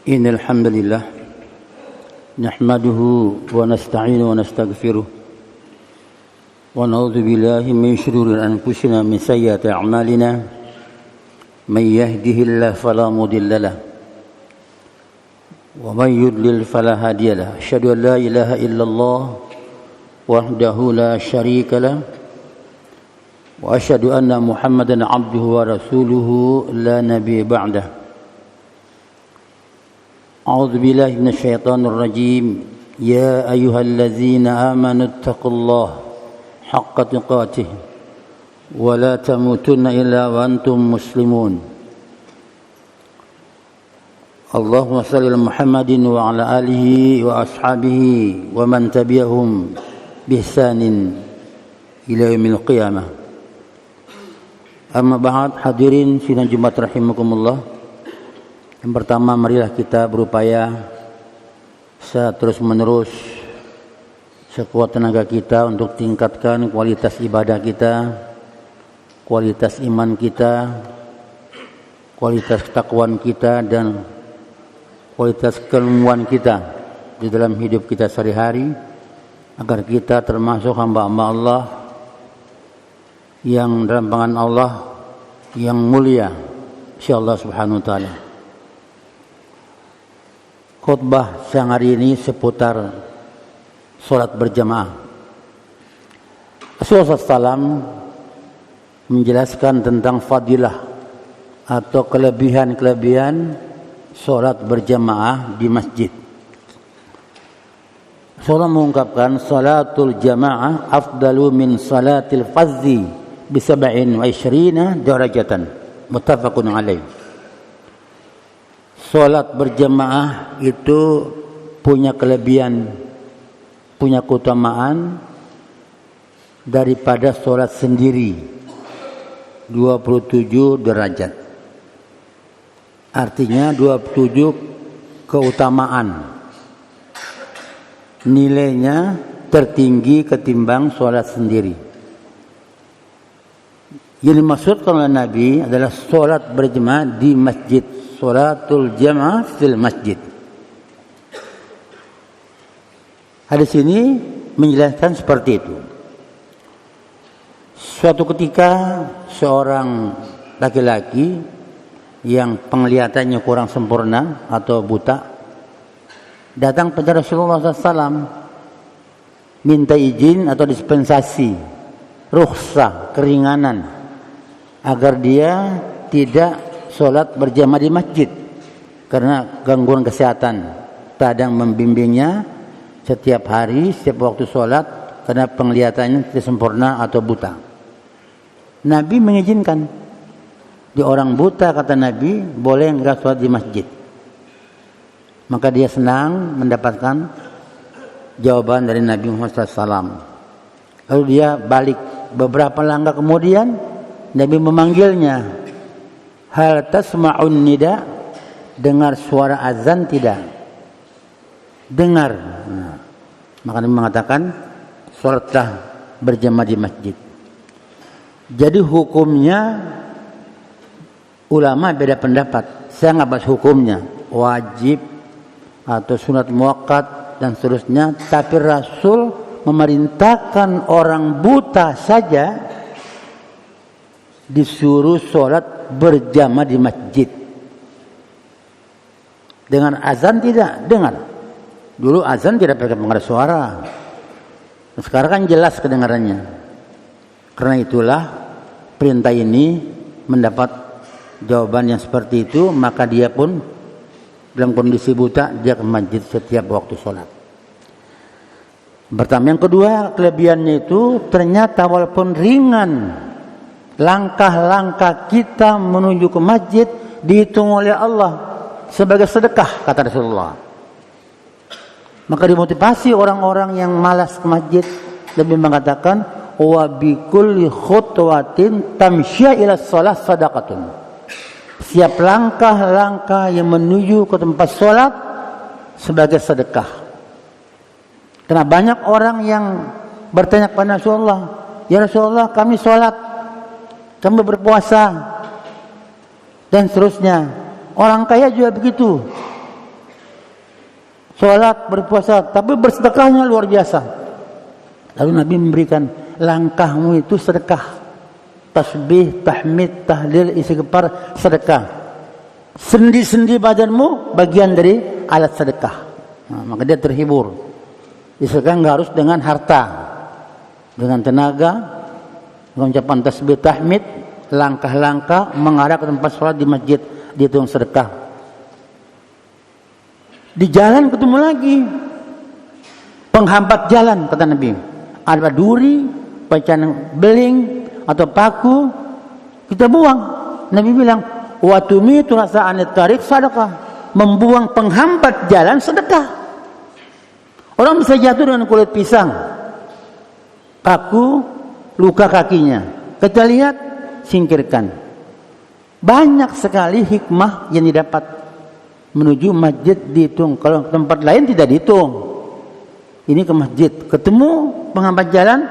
إن الحمد لله نحمده ونستعينه ونستغفره ونعوذ بالله من شرور أنفسنا من سيئات أعمالنا من يهده الله فلا مضل له ومن يضلل فلا هادي له أشهد أن لا إله إلا الله وحده لا شريك له وأشهد أن محمدا عبده ورسوله لا نبي بعده أعوذ بالله من الشيطان الرجيم يا أيها الذين آمنوا اتقوا الله حق تقاته ولا تموتن إلا وأنتم مسلمون اللهم صل على محمد وعلى آله وأصحابه ومن تبعهم بإحسان إلى يوم القيامة أما بعد hadirin sidang Jumat rahimakumullah. Yang pertama, marilah kita berupaya terus menerus sekuat tenaga kita untuk tingkatkan kualitas ibadah kita, kualitas iman kita, kualitas ketakwaan kita, dan kualitas keilmuan kita di dalam hidup kita sehari-hari, agar kita termasuk hamba-hamba Allah yang dalam pandangan Allah yang mulia insyaallah subhanahu wa ta'ala. Khutbah siang hari ini seputar sholat berjamaah. Rasulullah SAW menjelaskan tentang fadilah atau kelebihan-kelebihan sholat berjamaah di masjid. Rasulullah mengungkapkan sholatul jamaah afdalu min sholatil fazzi bi 27 darajatan muttafaqun alaih. Salat berjamaah itu punya kelebihan, punya keutamaan daripada salat sendiri 27 derajat. Artinya 27 keutamaan. Nilainya tertinggi ketimbang salat sendiri. Yang dimaksudkan oleh Nabi adalah salat berjamaah di masjid. Sholatul jamaah fil masjid. Hadis ini menjelaskan seperti itu. Suatu ketika seorang laki-laki yang penglihatannya kurang sempurna atau buta datang kepada Rasulullah SAW, minta izin atau dispensasi, rukhsah, keringanan, agar dia tidak sholat berjamaah di masjid karena gangguan kesehatan. Kadang membimbingnya setiap hari, setiap waktu sholat karena penglihatannya tidak sempurna atau buta. Nabi mengizinkan. Di orang buta, kata Nabi, boleh enggak sholat di masjid. Maka dia senang mendapatkan jawaban dari Nabi Muhammad SAW. Lalu dia balik. Beberapa langkah kemudian Nabi memanggilnya. Hal tasma'un nida, dengar suara azan tidak? Dengar. Nah, maka Nabi mengatakan salatlah berjamaah di masjid. Jadi hukumnya ulama beda pendapat. Saya nggak bahas hukumnya, wajib atau sunat muakkad dan seterusnya. Tapi Rasul memerintahkan orang buta saja disuruh sholat berjamaah di masjid. Dengan azan tidak? Dengar. Dulu azan tidak pakai pengeras suara. Sekarang kan jelas kedengarannya. Karena itulah perintah ini mendapat jawaban yang seperti itu. Maka dia pun dalam kondisi buta, dia ke masjid setiap waktu sholat. Pertama. Yang kedua, kelebihannya itu ternyata walaupun ringan, langkah-langkah kita menuju ke masjid dihitung oleh Allah sebagai sedekah, kata Rasulullah. Maka dimotivasi orang-orang yang malas ke masjid, lebih mengatakan wa bi kulli khutwatin tamsya ila shalah sadaqatun. Setiap langkah-langkah yang menuju ke tempat salat sebagai sedekah. Karena banyak orang yang bertanya kepada Rasulullah, "Ya Rasulullah, kami salat, kami berpuasa dan seterusnya. Orang kaya juga begitu. sholat, berpuasa, tapi bersedekahnya luar biasa. Lalu Nabi memberikan, langkahmu itu sedekah. Tasbih, tahmid, tahlil, istighfar, sedekah. Sendi-sendi badanmu bagian dari alat sedekah. Maka dia terhibur. Sedekah nggak harus dengan harta, dengan tenaga, dengan ucapan tasbih, tahmid, langkah-langkah mengarah ke tempat sholat di masjid, dihitung sedekah. Di jalan ketemu lagi penghambat jalan, kata Nabi. Ada duri, bacaan beling atau paku, kita buang. Nabi bilang, wa tumitu rasa anit tarik sedekah. Membuang penghambat jalan sedekah. Orang bisa jatuh dengan kulit pisang, paku, luka kakinya. Kita lihat, singkirkan. Banyak sekali hikmah yang didapat. Menuju masjid dihitung. Kalau tempat lain tidak dihitung. Ini ke masjid, ketemu penghambat jalan,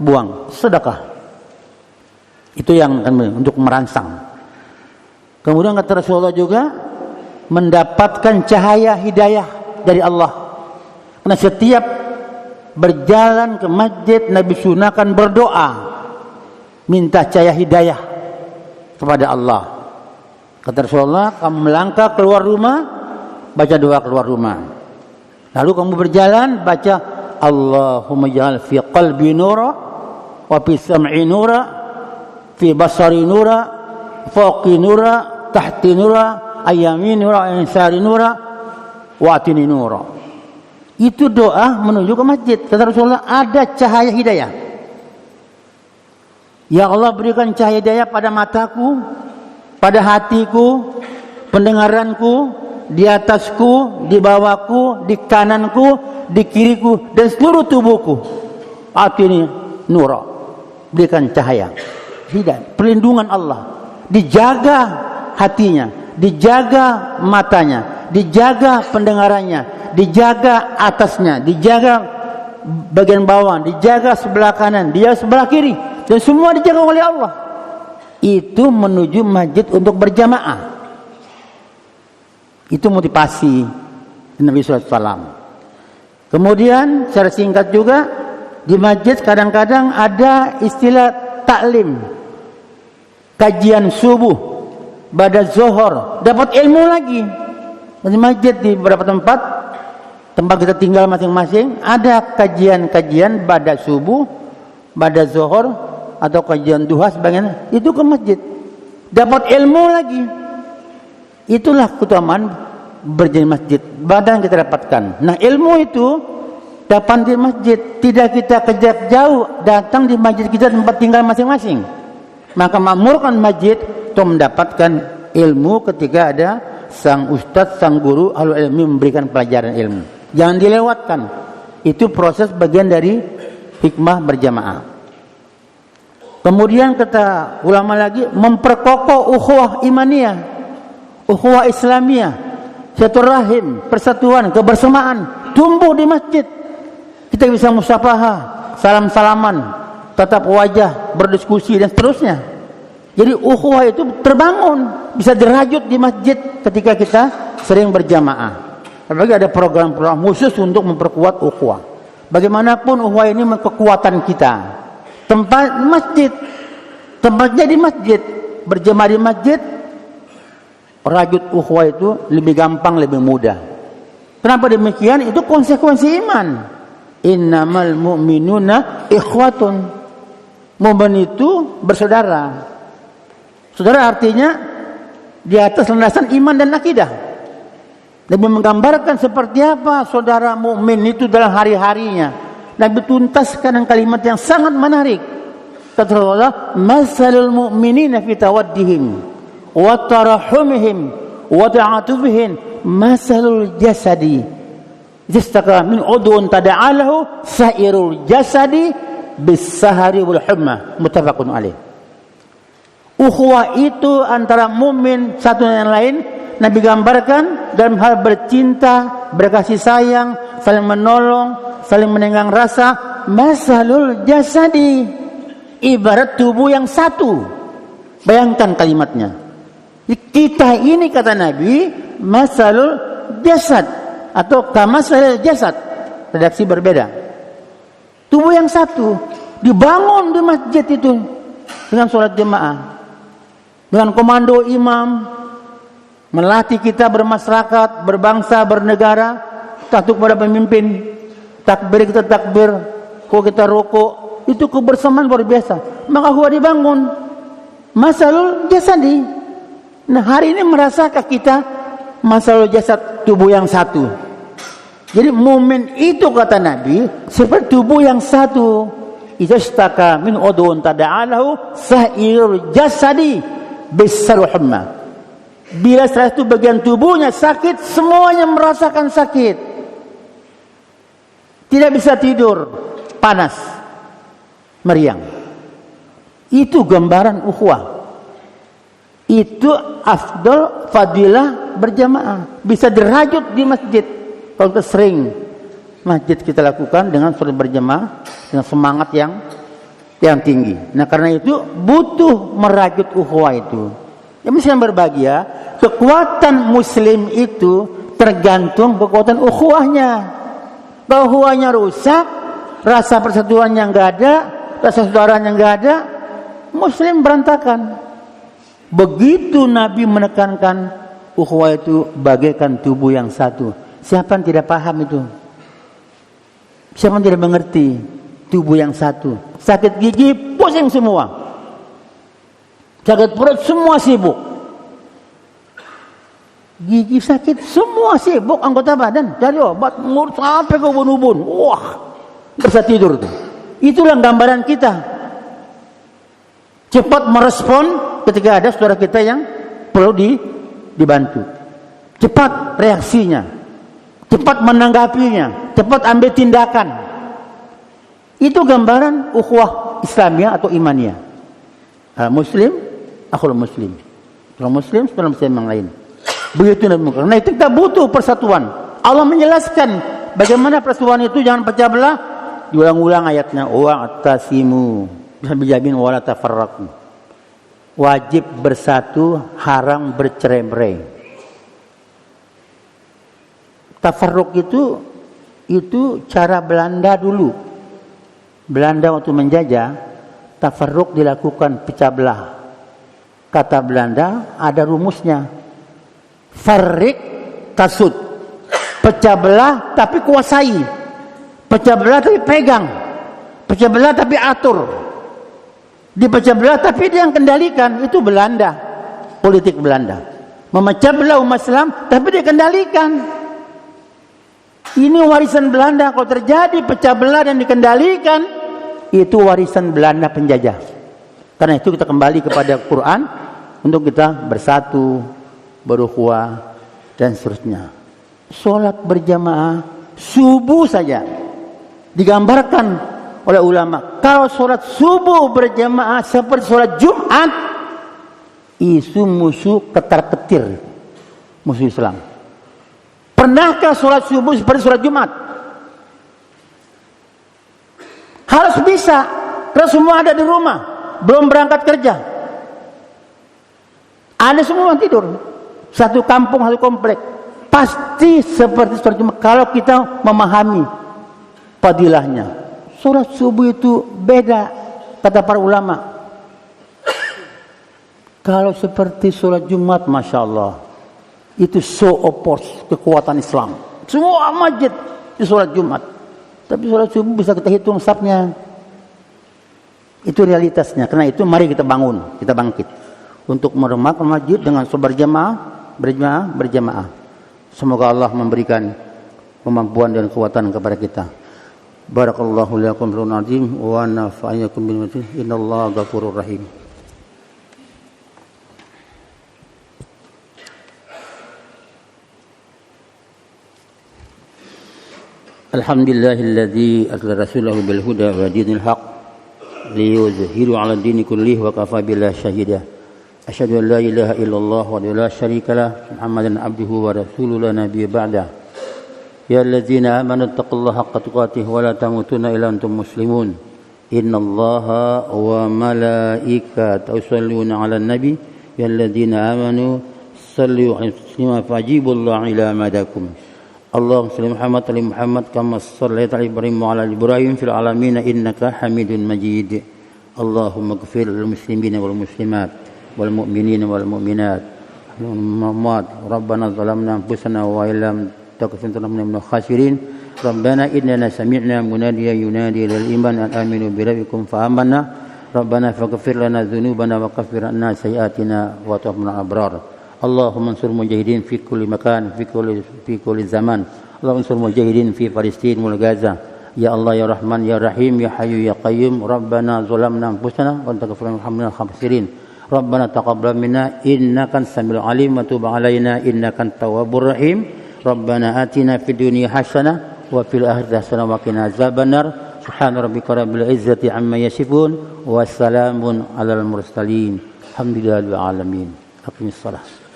buang, sedekah. Itu yang untuk merangsang. Kemudian kata Rasulullah juga, mendapatkan cahaya hidayah dari Allah. Karena setiap berjalan ke masjid, Nabi sunahkan berdoa, minta cahaya hidayah kepada Allah. Kata Rasulullah, kamu melangkah keluar rumah, baca doa keluar rumah. Lalu kamu berjalan, baca Allahumma ja'al fi qalbi nura, wa fi sam'i nura, fi basari nura, fawqi nura, tahti nura, ayami nura, insari nura, wa atini nura. Itu doa menuju ke masjid. Kata Rasulullah, ada cahaya hidayah. Ya Allah, berikan cahaya hidayah pada mataku, pada hatiku, pendengaranku, di atasku, di bawahku, di kananku, di kiriku, dan seluruh tubuhku. Atini nura, berikan cahaya hidayah, perlindungan Allah. Dijaga hatinya, dijaga matanya, dijaga pendengarannya, dijaga atasnya, dijaga bagian bawah, dijaga sebelah kanan, dia sebelah kiri, dan semua dijaga oleh Allah. Itu menuju masjid untuk berjamaah. Itu motivasi Nabi SAW. Kemudian secara singkat juga, di masjid kadang-kadang ada istilah taklim, kajian subuh, pada zuhur, dapat ilmu lagi. Di masjid di beberapa tempat kita tinggal masing-masing, ada kajian-kajian pada subuh, pada zuhur, atau kajian duha sebagainya. Itu ke masjid, dapat ilmu lagi. Itulah keutamaan berjalan masjid, badan kita dapatkan. Nah, ilmu itu dapat di masjid, tidak kita kejar jauh, datang di masjid kita tempat tinggal masing-masing. Maka makmurkan masjid untuk mendapatkan ilmu ketika ada sang ustadz, sang guru, ahli ilmi memberikan pelajaran ilmu. Jangan dilewatkan. Itu proses bagian dari hikmah berjamaah. Kemudian kata ulama lagi, memperkokoh ukhuwah imaniyah, ukhuwah islamiyah, silaturahim, persatuan, kebersamaan tumbuh di masjid. Kita bisa musafahah, salam-salaman, tatap wajah, berdiskusi dan seterusnya. Jadi ukhuwah itu terbangun, bisa dirajut di masjid ketika kita sering berjamaah. Apalagi ada program-program khusus untuk memperkuat ukhuwah. Bagaimanapun ukhuwah ini kekuatan kita. Tempat masjid, tempatnya di masjid, berjamaah di masjid, rajut ukhuwah itu lebih gampang, lebih mudah. Kenapa demikian? Itu konsekuensi iman. Innamal mu'minuna ikhwatun. Mukmin itu bersaudara. Saudara artinya di atas landasan iman dan akidah. Nabi menggambarkan seperti apa saudara mukmin itu dalam hari-harinya. Nabi tuntaskan dengan kalimat yang sangat menarik. Kata Allah, "Masalul mu'minina fi tawaddihim wa tarahumihim wa ta'atufihim masalul jasadi. Jistaka min udhun tada'alahu sairul jasadi bis-sahari wal humma." Muttafaqun alaih. Ukhuwah itu antara mukmin satu dengan lain Nabi gambarkan dalam hal bercinta, berkasih sayang, saling menolong, saling menenggang rasa. Masalul jasadi, ibarat tubuh yang satu. Bayangkan kalimatnya. Kita ini kata Nabi, masalul jasad, atau kamasalil jasad, redaksi berbeda. Tubuh yang satu dibangun di masjid itu dengan sholat jemaah, dengan komando imam, melatih kita bermasyarakat, berbangsa, bernegara, taat kepada pemimpin, takbir kita takbir, kalau kita rukuk, itu kebersamaan luar biasa. Maka huwa dibangun masalul jasadi. Nah, hari ini merasakah kita masalul jasad, tubuh yang satu? Jadi mukmin itu kata Nabi seperti tubuh yang satu. Izastaka min udhun tada'alahu sa'irul jasadi bisaru humma. Bila salah satu bagian tubuhnya sakit, semuanya merasakan sakit. Tidak bisa tidur, panas, meriang. Itu gambaran ukhuwah. Itu afdal fadilah berjamaah. Bisa dirajut di masjid. Kalau kita sering masjid kita lakukan dengan sholat berjamaah dengan semangat yang tinggi. Nah, karena itu butuh merajut ukhuwah itu. Ya, misalnya berbagi ya, kekuatan muslim itu tergantung kekuatan ukhuwahnya. Kalau ukhuwahnya rusak, rasa persatuannya enggak ada, rasa saudaranya enggak ada, muslim berantakan. Begitu Nabi menekankan ukhuwah itu bagaikan tubuh yang satu. Siapa yang tidak paham itu? Siapa yang tidak mengerti tubuh yang satu? Sakit gigi pusing semua. Sakit perut semua sibuk. Gigi sakit semua sibuk, anggota badan cari obat, ngurus sampai ke ubun-ubun. Wah, bisa tidur tuh. Itulah gambaran kita. Cepat merespon ketika ada saudara kita yang perlu dibantu. Cepat reaksinya, cepat menanggapinya, cepat ambil tindakan. Itu gambaran ukhuwah Islamiyah atau imaniyah. Muslim, akhul muslim. Kalau muslim, saudara muslim yang lain. Begitu Nabi. Karena itu kita butuh persatuan. Allah menjelaskan bagaimana persatuan itu jangan pecah belah. Diulang-ulang ayatnya. Wa'tasimu bijamin wala tafarraqu. Wajib bersatu, haram bercerai-berai. Tafarruq itu cara Belanda dulu. Belanda waktu menjajah, tafarruq dilakukan pecah belah. Kata Belanda ada rumusnya. Farrik tasud. Pecah belah tapi kuasai. Pecah belah tapi pegang. Pecah belah tapi atur. Dipecah belah tapi dia yang kendalikan. Itu Belanda. Politik Belanda. Memecah belah umat Islam tapi dia kendalikan. Ini warisan Belanda. Kalau terjadi pecah belah dan dikendalikan, itu warisan Belanda penjajah. Karena itu kita kembali kepada Quran untuk kita bersatu, berukhuwah dan seterusnya. Sholat berjamaah subuh saja digambarkan oleh ulama. Kalau sholat subuh berjamaah seperti sholat Jumat, isu musuh ketar-ketir musuh Islam. Pernahkah sholat subuh seperti sholat Jumat? Harus bisa. Karena semua ada di rumah, belum berangkat kerja. Ada semua tidur. Satu kampung, satu komplek. Pasti seperti sholat Jumat. Kalau kita memahami fadilahnya. Sholat subuh itu beda, kata para ulama. Kalau seperti sholat Jumat, Masya Allah, itu so oppose kekuatan Islam. Semua masjid di sholat Jumat. Tapi sholat subuh bisa kita hitung safnya. Itu realitasnya. Karena itu mari kita bangun, kita bangkit. Untuk meremakan masjid dengan berjamaah. Semoga Allah memberikan kemampuan dan kekuatan kepada kita. Barakallahu lakum fil azim wa nafa'akum bil majid. Innallaha ghafurur rahim. Alhamdulillahilladzi arsala rasulahu bil huda wa dinil haqq liyuzhiru 'ala ad-dini kullihi wa kafa billahi shahida. Asyhadu an la ilaha illallah wa la syarika lah, Muhammadan abduhu wa rasuluhu la nabiyya ba'da. Ya alladzina amanu taqullaha haqqa tuqatih wa la tamutunna illa antum muslimun. Innallaha wa malaikatahu yusholluna 'alan nabi. Ya alladzina amanu sallu 'alaihi wa sallimu fajibullaha ila madakum. Allahumma shalli Muhammad ala Muhammad kama shallaita ala Ibrahim wa ala ali Ibrahim fil alamin innaka Hamidun Majid. Allahumma ighfir lil muslimina wal muslimat wal mu'minina wal mu'minat wal mu'minat. Rabbana zalamna anfusana wa illam taghfir lana minal khasirin. Rabbana innana sami'na munadiyan yunadi lil iman an aminu bi rabbikum fa amanna. Rabbana faghfir lana dzunubana wa kaffir 'anna sayyi'atina wa tawaffana abrar. Allahumma ansur mujahidin fi kulli makan fi kulli zaman. Allahumma ansur mujahidin fi Palestin wal Gaza. Ya Allah ya Rahman ya Rahim ya Hayyu ya Qayyum. Rabbana zalamna anfusana wa anta ghafurur rahimul khasirin. Rabbana taqabbal minna innaka as-samiul alim wa tub 'alaina innaka at-tawwabur rahim. Rabbana atina fid dunya hasanah wa fil akhirati hasanah wa qina azabannar. Subhana rabbika rabbil izzati amma yasifun wa salamun alal mursalin. Alhamdulillahil alamin. Aqimissalah.